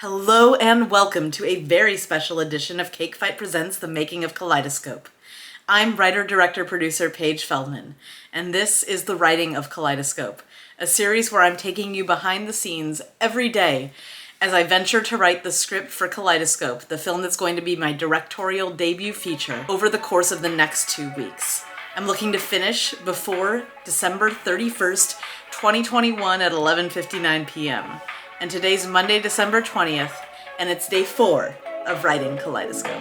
Hello and welcome to a very special edition of Cake Fight Presents The Making of Kaleidoscope. I'm writer, director, producer Paige Feldman, and this is the writing of Kaleidoscope, a series where I'm taking you behind the scenes every day as I venture to write the script for Kaleidoscope, the film that's going to be my directorial debut feature over the course of the next 2 weeks. I'm looking to finish before December 31st, 2021 at 11:59 p.m. And today's Monday, December 20th, and it's day 4 of writing Kaleidoscope.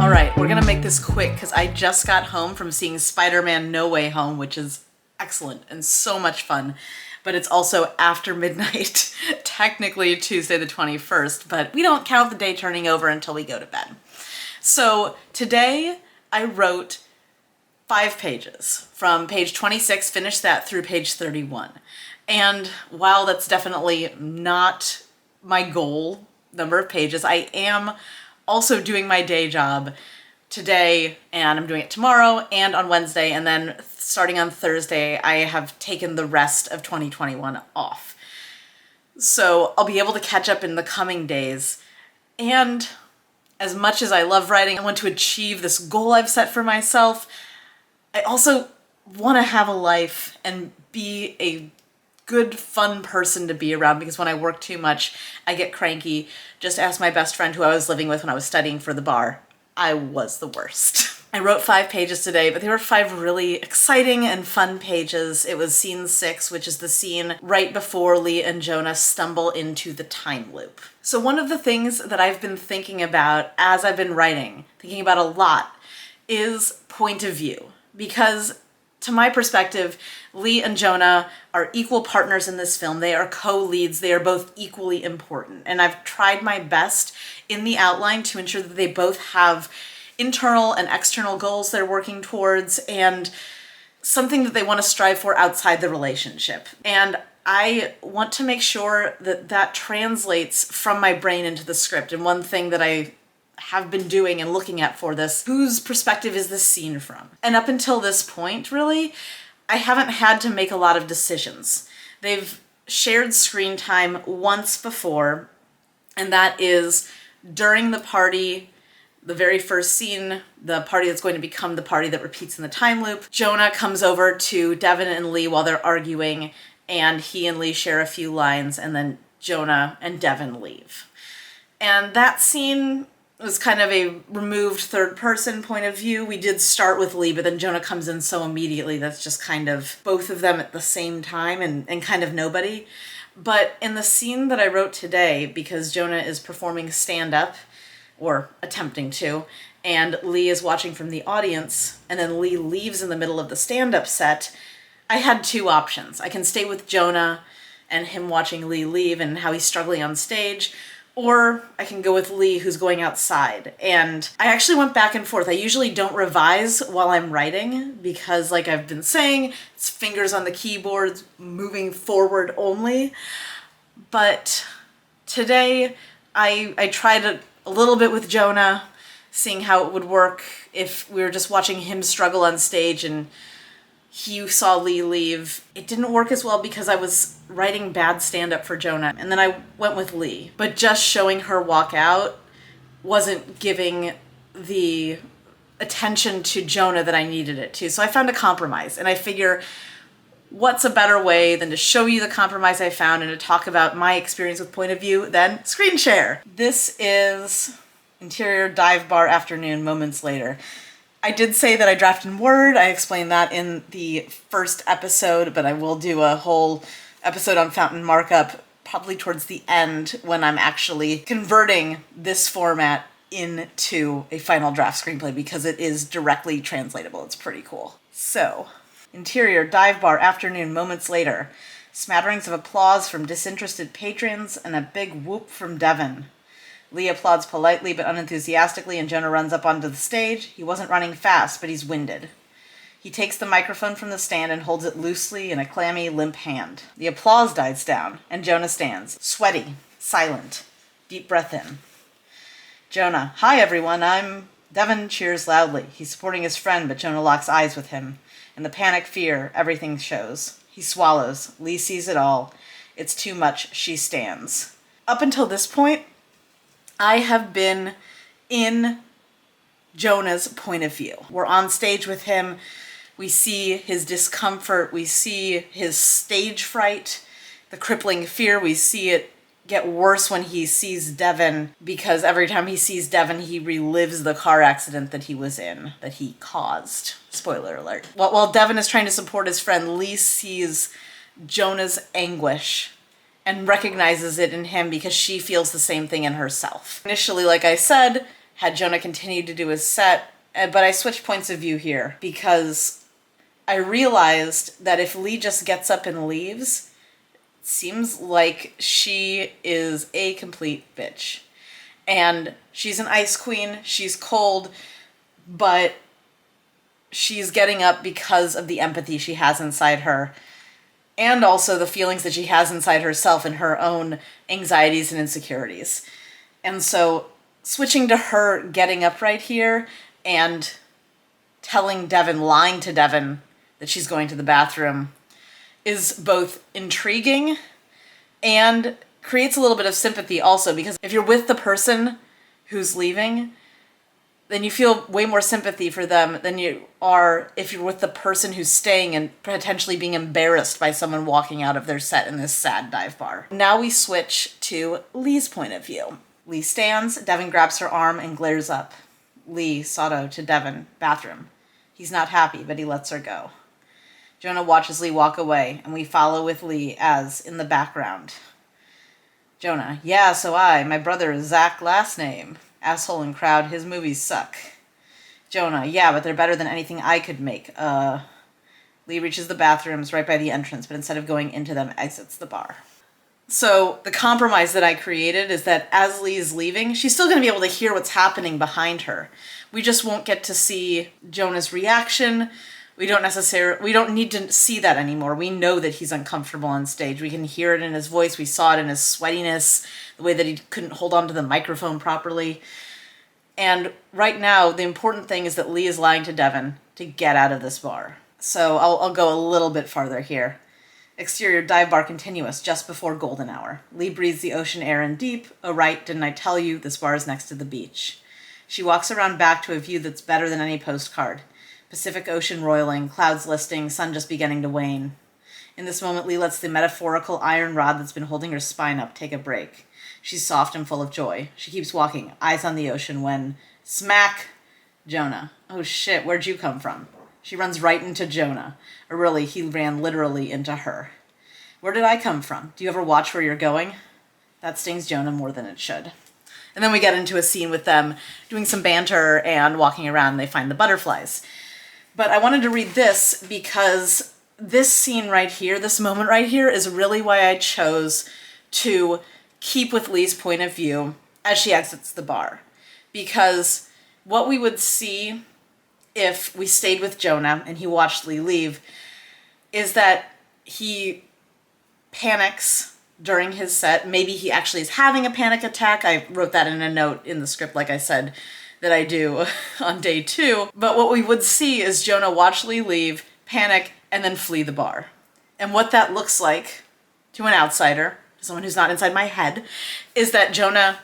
All right, we're gonna make this quick because I just got home from seeing Spider-Man No Way Home, which is excellent and so much fun, but it's also after midnight, technically Tuesday the 21st, but we don't count the day turning over until we go to bed. So today I wrote 5 pages, from page 26, finished that through page 31. And while that's definitely not my goal number of pages, I am also doing my day job today, and I'm doing it tomorrow and on Wednesday, and then starting on Thursday, I have taken the rest of 2021 off. So I'll be able to catch up in the coming days. And as much as I love writing, I want to achieve this goal I've set for myself. I also want to have a life and be a good, fun person to be around, because when I work too much, I get cranky. Just ask my best friend who I was living with when I was studying for the bar. I was the worst. I wrote 5 pages today, but they were 5 really exciting and fun pages. It was scene 6, which is the scene right before Lee and Jonah stumble into the time loop. So one of the things that I've been thinking about as I've been writing, thinking about a lot, is point of view. Because to my perspective, Lee and Jonah are equal partners in this film. They are co-leads. They are both equally important. And I've tried my best in the outline to ensure that they both have internal and external goals they're working towards and something that they want to strive for outside the relationship. And I want to make sure that that translates from my brain into the script. And one thing that I have been doing and looking at for this, whose perspective is this scene from? And up until this point, really, I haven't had to make a lot of decisions. They've shared screen time once before, and that is during the party, the very first scene, the party that's going to become the party that repeats in the time loop. Jonah comes over to Devin and Lee while they're arguing, and he and Lee share a few lines, and then Jonah and Devin leave. And that scene was kind of a removed third-person point of view. We did start with Lee, but then Jonah comes in so immediately that's just kind of both of them at the same time and kind of nobody. But in the scene that I wrote today, because Jonah is performing stand-up, or attempting to, and Lee is watching from the audience, and then Lee leaves in the middle of the stand-up set, I had 2 options. I can stay with Jonah and him watching Lee leave and how he's struggling on stage, or I can go with Lee, who's going outside. And I actually went back and forth. I usually don't revise while I'm writing because, like I've been saying, it's fingers on the keyboard, moving forward only. But today, I tried a little bit with Jonah, seeing how it would work if we were just watching him struggle on stage and he saw Lee leave. It didn't work as well because I was writing bad stand-up for Jonah, and then I went with Lee. But just showing her walk out wasn't giving the attention to Jonah that I needed it to. So I found a compromise, and I figure, what's a better way than to show you the compromise I found and to talk about my experience with point of view than Screenshare. This is interior dive bar afternoon moments later. I did say that I drafted in Word. I explained that in the first episode, but I will do a whole episode on fountain markup probably towards the end when I'm actually converting this format into a final draft screenplay because it is directly translatable. It's pretty cool. So, interior dive bar afternoon moments later. Smatterings of applause from disinterested patrons and a big whoop from Devin. Lee applauds politely but unenthusiastically, and Jonah runs up onto the stage. He wasn't running fast, but he's winded. He takes the microphone from the stand and holds it loosely in a clammy, limp hand. The applause dies down, and Jonah stands, sweaty, silent. Deep breath in. Jonah, hi everyone, I'm... Devin cheers loudly. He's supporting his friend, but Jonah locks eyes with him. In the panic, fear, everything shows. He swallows. Lee sees it all. It's too much. She stands. Up until this point, I have been in Jonah's point of view. We're on stage with him. We see his discomfort. We see his stage fright, the crippling fear. We see it get worse when he sees Devin, because every time he sees Devin, he relives the car accident that he was in, that he caused. Spoiler alert. While Devin is trying to support his friend, Lee sees Jonah's anguish and recognizes it in him because she feels the same thing in herself. Initially, like I said, had Jonah continued to do his set, but I switched points of view here because I realized that if Lee just gets up and leaves, seems like she is a complete bitch. And she's an ice queen, she's cold, but she's getting up because of the empathy she has inside her, and also the feelings that she has inside herself and her own anxieties and insecurities. And so switching to her getting up right here and telling Devin, lying to Devin that she's going to the bathroom, is both intriguing and creates a little bit of sympathy also, because if you're with the person who's leaving, then you feel way more sympathy for them than you are if you're with the person who's staying and potentially being embarrassed by someone walking out of their set in this sad dive bar. Now we switch to Lee's point of view. Lee stands, Devin grabs her arm and glares up. Lee, Sato to Devin, bathroom. He's not happy, but he lets her go. Jonah watches Lee walk away, and we follow with Lee as in the background. Jonah, yeah, so my brother is Zach last name. Asshole in crowd, his movies suck. Jonah, yeah, but they're better than anything I could make. Lee reaches the bathrooms right by the entrance, but instead of going into them, exits the bar. So the compromise that I created is that as Lee is leaving, she's still going to be able to hear what's happening behind her. We just won't get to see Jonah's reaction. We don't need to see that anymore. We know that he's uncomfortable on stage. We can hear it in his voice. We saw it in his sweatiness, the way that he couldn't hold on to the microphone properly. And right now, the important thing is that Lee is lying to Devin to get out of this bar. So I'll go a little bit farther here. Exterior dive bar continuous, just before golden hour. Lee breathes the ocean air in deep. Oh right, didn't I tell you, this bar is next to the beach. She walks around back to a view that's better than any postcard. Pacific Ocean roiling, clouds listing, sun just beginning to wane. In this moment, Lee lets the metaphorical iron rod that's been holding her spine up take a break. She's soft and full of joy. She keeps walking, eyes on the ocean, when... Smack! Jonah. Oh shit, where'd you come from? She runs right into Jonah. Or really, he ran literally into her. Where did I come from? Do you ever watch where you're going? That stings Jonah more than it should. And then we get into a scene with them doing some banter and walking around, and they find the butterflies. But I wanted to read this because this scene right here, this moment right here, is really why I chose to keep with Lee's point of view as she exits the bar. Because what we would see if we stayed with Jonah and he watched Lee leave is that he panics during his set. Maybe he actually is having a panic attack. I wrote that in a note in the script, like I said, that I do on day 2. But what we would see is Jonah watch Lee leave, panic, and then flee the bar. And what that looks like to an outsider, to someone who's not inside my head, is that Jonah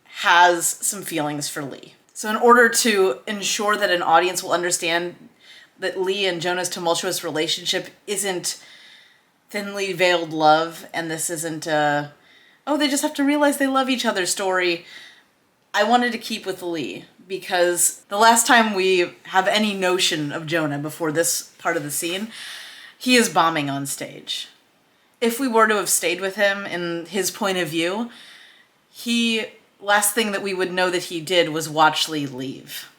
has some feelings for Lee. So in order to ensure that an audience will understand that Lee and Jonah's tumultuous relationship isn't thinly veiled love, and this isn't they just have to realize they love each other story, I wanted to keep with Lee, because the last time we have any notion of Jonah before this part of the scene, he is bombing on stage. If we were to have stayed with him in his point of view, last thing that we would know that he did was watch Lee leave.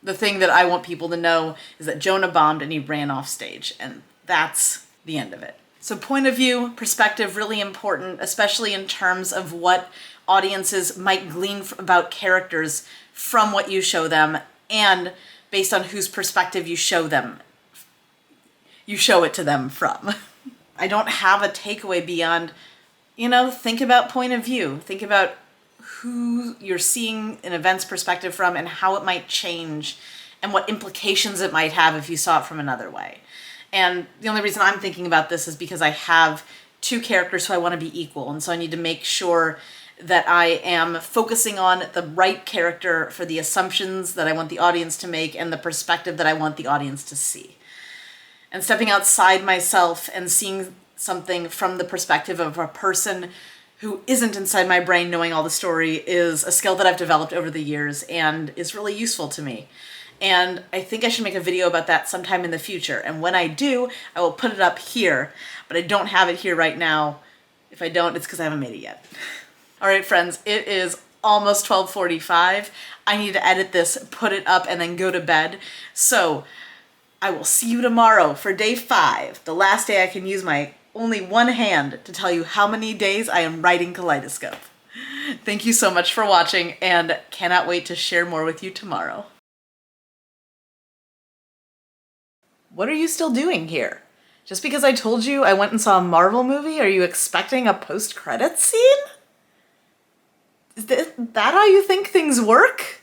The thing that I want people to know is that Jonah bombed and he ran off stage, and that's the end of it. So point of view, perspective, really important, especially in terms of what audiences might glean about characters from what you show them and based on whose perspective you show them you show it to them from. I don't have a takeaway beyond, think about point of view. Think about who you're seeing an event's perspective from and how it might change and what implications it might have if you saw it from another way. And the only reason I'm thinking about this is because I have two characters who I want to be equal. And so I need to make sure that I am focusing on the right character for the assumptions that I want the audience to make and the perspective that I want the audience to see. And stepping outside myself and seeing something from the perspective of a person who isn't inside my brain knowing all the story is a skill that I've developed over the years and is really useful to me. And I think I should make a video about that sometime in the future. And when I do, I will put it up here, but I don't have it here right now. If I don't, it's because I haven't made it yet. All right, friends, it is almost 12:45. I need to edit this, put it up, and then go to bed. So I will see you tomorrow for day 5, the last day I can use my only one hand to tell you how many days I am writing Kaleidoscope. Thank you so much for watching, and cannot wait to share more with you tomorrow. What are you still doing here? Just because I told you I went and saw a Marvel movie, are you expecting a post-credits scene? Is that how you think things work?